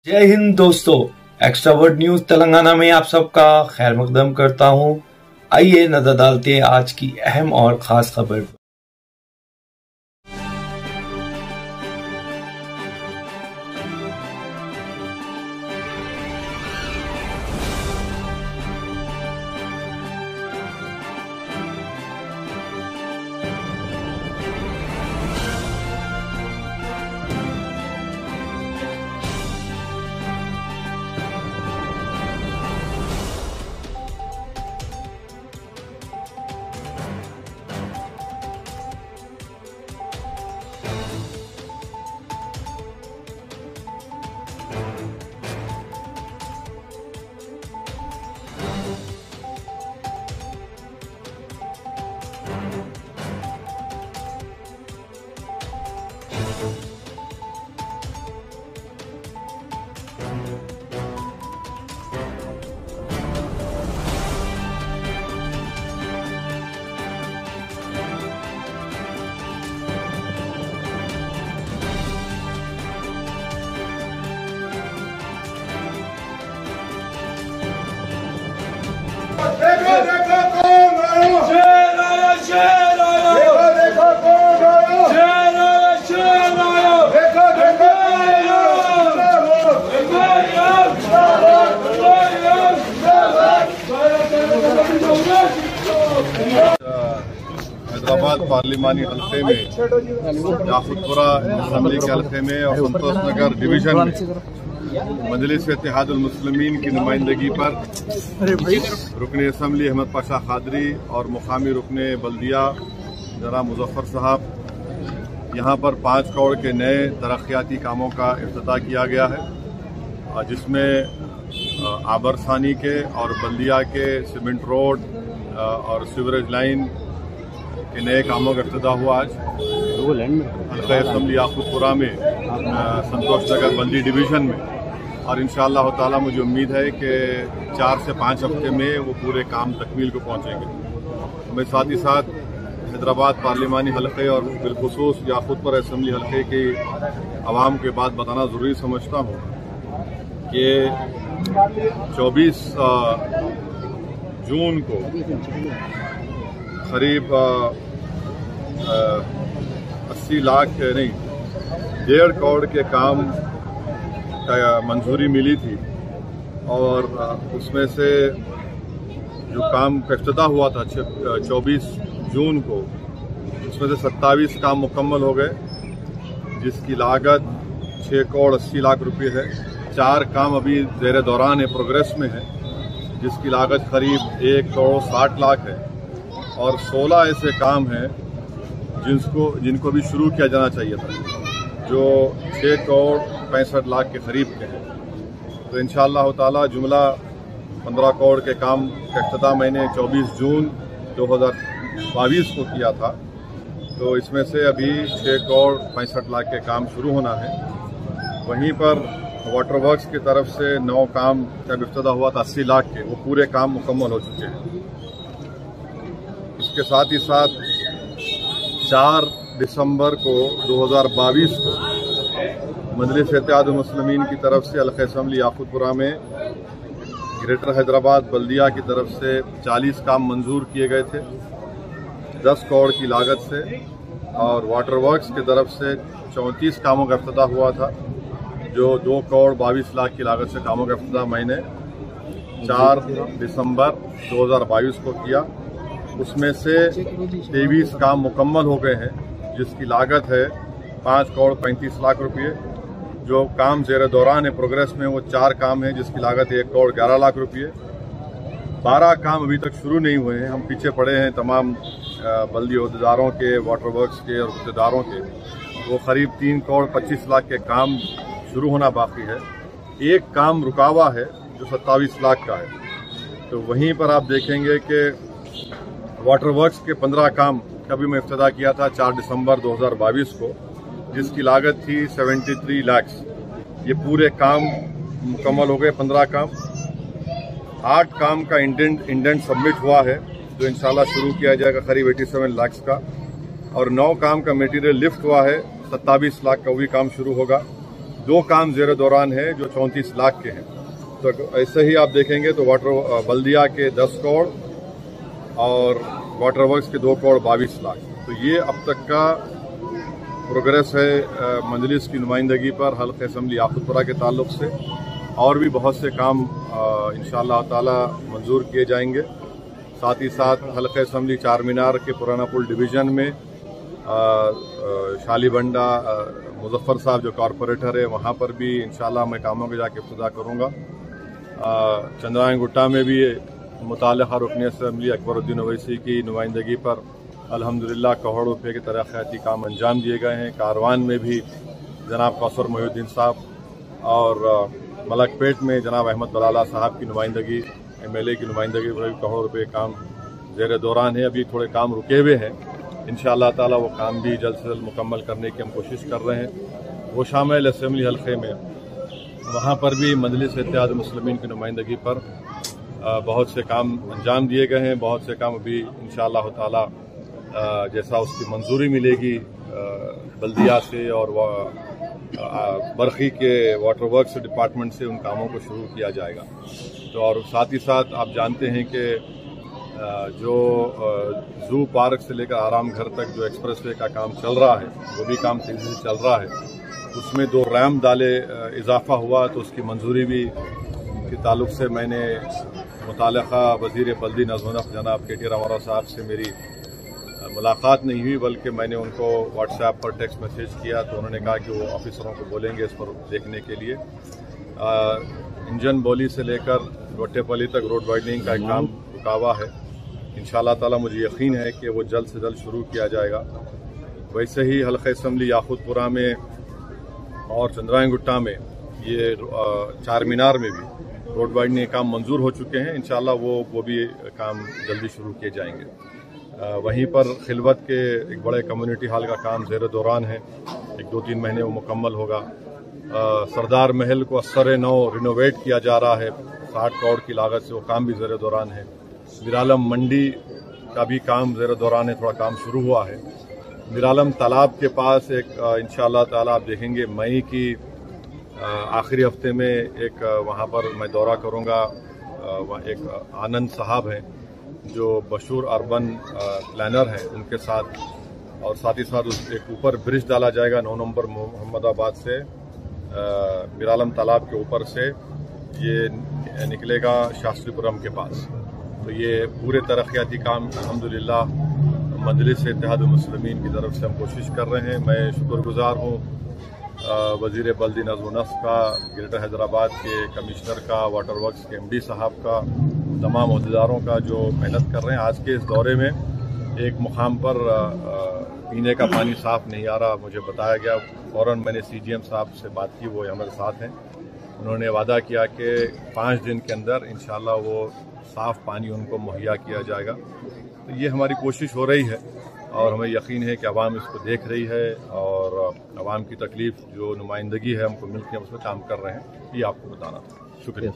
जय हिंद दोस्तों, एक्स्ट्रावर्ड न्यूज तेलंगाना में आप सबका खैर मकदम करता हूं। आइए नजर डालते हैं आज की अहम और खास खबर पर। हैदराबाद पार्लिमानी हल्के में याकुतपुरा असम्बली के हल्के में और संतोष नगर डिवीजन में मजलिस इत्तेहादुल मुस्लिमीन की नुमाइंदगी पर रुकन असम्बली अहमद पाशा खादरी और मुकामी रुकन बल्दिया जनाब मुजफ्फर साहब यहाँ पर 5 करोड़ के नए तरक्याती कामों का इफ्तिताह किया गया है, जिसमें आबरसानी के और बल्दिया के सीमेंट रोड और सीवरेज लाइन के नए कामों का इफ्तिताह हुआ। आज हल्का असम्बली याकुतपुरा में संतोष नगर बल्दी डिवीजन में, और इंशाअल्लाह ताला मुझे उम्मीद है कि 4 से 5 हफ्ते में वो पूरे काम तकमील को पहुँचेंगे। मैं साथ ही साथ हैदराबाद पार्लिमानी हल्के और बिलखुसूस याकुतपुरा असम्बली हल्के की आवाम के बाद बताना ज़रूरी समझता हूँ कि 24 जून को करीब 80 लाख नहीं 1.5 करोड़ के काम का मंजूरी मिली थी, और उसमें से जो काम का इफ्तिताह हुआ था 24 जून को, उसमें से 27 काम मुकम्मल हो गए, जिसकी लागत 6 करोड़ 80 लाख रुपए है। 4 काम अभी ज़ेर दौरान है, प्रोग्रेस में है, जिसकी लागत करीब 1 करोड़ 60 लाख है, और 16 ऐसे काम हैं जिनको भी शुरू किया जाना चाहिए था, जो 6 करोड़ 65 लाख के करीब के हैं। तो इंशाअल्लाह ताला जुमला 15 करोड़ के काम का इफ्तिताह मैंने 24 जून 2022 को किया था, तो इसमें से अभी 6 करोड़ 65 लाख के काम शुरू होना है। वहीं पर वाटर वर्क्स की तरफ से 9 काम का इफ्तिताह हुआ था 80 लाख के, वो पूरे काम मुकम्मल हो चुके हैं। इसके साथ ही साथ 4 दिसंबर को 2022 को मजलिस इत्तेहादुल मुस्लिमीन की तरफ से हल्का असम्बली याकुतपुरा में ग्रेटर हैदराबाद बल्दिया की तरफ से 40 काम मंजूर किए गए थे 10 करोड़ की लागत से, और वाटर वर्क्स की तरफ से 34 कामों का इफ्तिताह हुआ था, जो 2 करोड़ 22 लाख की लागत से कामों का इफ्तिताह मैंने 4 दिसंबर 2022 को किया। उसमें से 23 काम मुकम्मल हो गए हैं, जिसकी लागत है 5 करोड़ 35 लाख रुपये। जो काम ज़ेर दौरान है, प्रोग्रेस में, वो 4 काम हैं, जिसकी लागत 1 करोड़ 11 लाख रुपये। 12 काम अभी तक शुरू नहीं हुए हैं, हम पीछे पड़े हैं तमाम बल्दी अहदेदारों के, वाटर वर्क्स के और अहदेदारों के। वो करीब 3 करोड़ 25 लाख के काम शुरू होना बाकी है। एक काम रुका हुआ है जो 27 लाख का है। तो वहीं पर आप देखेंगे कि वाटर वर्क्स के 15 काम का भी मैं इफ्तिताह किया था 4 दिसंबर 2022 को, जिसकी लागत थी 73 लाख। ये पूरे काम मुकम्मल हो गए, 15 काम। 8 काम का इंडेंट सबमिट हुआ है, जो इंशाल्लाह शुरू किया जाएगा करीब 87 लाख का, और 9 काम का मटेरियल लिफ्ट हुआ है 27 लाख का, वो भी काम शुरू होगा। 2 काम ज़ेर दौरान है जो 34 लाख के हैं। तो ऐसे ही आप देखेंगे तो बल्दिया के 10 करोड़ और वाटर वर्क्स के 2 करोड़ 22 लाख। तो ये अब तक का प्रोग्रेस है मजलिस की नुमाइंदगी पर हल्क़े असम्बली याकूतपुरा के ताल्लुक से। और भी बहुत से काम इंशाअल्लाह ताला मंजूर किए जाएंगे। साथ ही साथ हल्क़े असम्बली चार मीनार के पुराना पुल डिवीज़न में शालीबंडा मुजफ्फर साहब जो कॉरपोरेटर है वहाँ पर भी इंशाअल्लाह मैं कामों के जाके इब्तिदा करूँगा। चंद्रायन गुट्टा में भी मुताल्लिक़ा रुकन असम्बली अकबरुद्दीन ओवैसी की नुमाइंदगी पर अल्हम्दुलिल्लाह करोड़ों रुपये के तरक्याती काम अंजाम दिए गए हैं। कारवान में भी जनाब कौसर मोहिउद्दीन साहब और मलकपेट में जनाब अहमद बलाला साहब की नुमाइंदगी MLA की नुमाइंदगी पर भी करोड़ों रुपये काम ज़ेर दौरान है। अभी थोड़े काम रुके हुए हैं, इंशाअल्लाह ताला वो काम भी जल्द से जल्द मुकम्मल करने की हम कोशिश कर रहे हैं। वो शामिल असम्बली हल्के में वहाँ पर भी मजलिस इत्तेहाद मुस्लिमीन की नुमाइंदगी पर बहुत से काम अंजाम दिए गए हैं। बहुत से काम अभी इंशाअल्लाह ताला जैसा उसकी मंजूरी मिलेगी बल्दिया से और बरखी के वाटर वर्क्स डिपार्टमेंट से उन कामों को शुरू किया जाएगा। तो और साथ ही साथ आप जानते हैं कि जो जू पार्क से लेकर आराम घर तक जो एक्सप्रेसवे का काम चल रहा है वो भी काम तेजी से चल रहा है। उसमें 2 रैम डाले इजाफा हुआ तो उसकी मंजूरी भी के ताल्लुक से मैंने मुताल्लिक़ा वज़ीर बल्दी नज़्म जनाब KT रामाराव साहब से मेरी मुलाकात नहीं हुई, बल्कि मैंने उनको व्हाट्सएप पर टेक्स्ट मैसेज किया तो उन्होंने कहा कि वो ऑफिसरों को बोलेंगे इस पर देखने के लिए। इंजन बोली से लेकर लोटेपली तक रोड वाइडनिंग का एक काम रुका हुआ है। इंशाअल्लाह ताला मुझे यकीन है कि वो जल्द से जल्द शुरू किया जाएगा। वैसे ही हल्क़े असम्बली याकूतपुरा में और चंद्रायन गुट्टा में ये चार मीनार में भी रोड वाइडनिंग काम मंजूर हो चुके हैं। इंशाअल्लाह वो भी काम जल्दी शुरू किए जाएंगे। वहीं पर खिलवत के एक बड़े कम्युनिटी हॉल का काम ज़ेर दौरान है, 1-2-3 महीने वो मुकम्मल होगा। सरदार महल को असर नौ रिनोवेट किया जा रहा है 60 करोड़ की लागत से, वो काम भी ज़ेर दौरान है। मीरालम मंडी का भी काम ज़ेर दौरान है, थोड़ा काम शुरू हुआ है। मीरालम तालाब के पास एक इंशाअल्लाह ताला आप देखेंगे मई की आखिरी हफ्ते में एक वहाँ पर मैं दौरा करूँगा। एक आनंद साहब हैं जो मशहूर अर्बन प्लानर हैं, उनके साथ और साथ ही साथ एक ऊपर ब्रिज डाला जाएगा 9 नंबर मोहम्मदाबाद से मीरालम तालाब के ऊपर से ये निकलेगा शास्त्रीपुरम के पास। तो ये पूरे तरक्याती काम अल्हम्दुलिल्लाह मजलिस इत्तेहाद मुस्लिमीन की तरफ से हम कोशिश कर रहे हैं। मैं शुक्रगुजार हूँ वज़ीर बल्दी नज़्म नस्क का, ग्रेटर हैदराबाद के कमिश्नर का, वाटर वर्क्स के MD साहब का, तमाम अहदेदारों का जो मेहनत कर रहे हैं। आज के इस दौरे में एक मुकाम पर पीने का पानी साफ़ नहीं आ रहा, मुझे बताया गया। फ़ौरन मैंने CGM साहब से बात की, वो हमारे साथ हैं। उन्होंने वादा किया कि 5 दिन के अंदर इंशाअल्लाह वो साफ़ पानी उनको मुहैया किया जाएगा। तो ये हमारी कोशिश हो रही है और हमें यकीन है कि अवाम इसको देख रही है और अवाम की तकलीफ़ जो नुमाइंदगी है हमको मिलती है उसमें काम कर रहे हैं। ये आपको बताना था। शुक्रिया।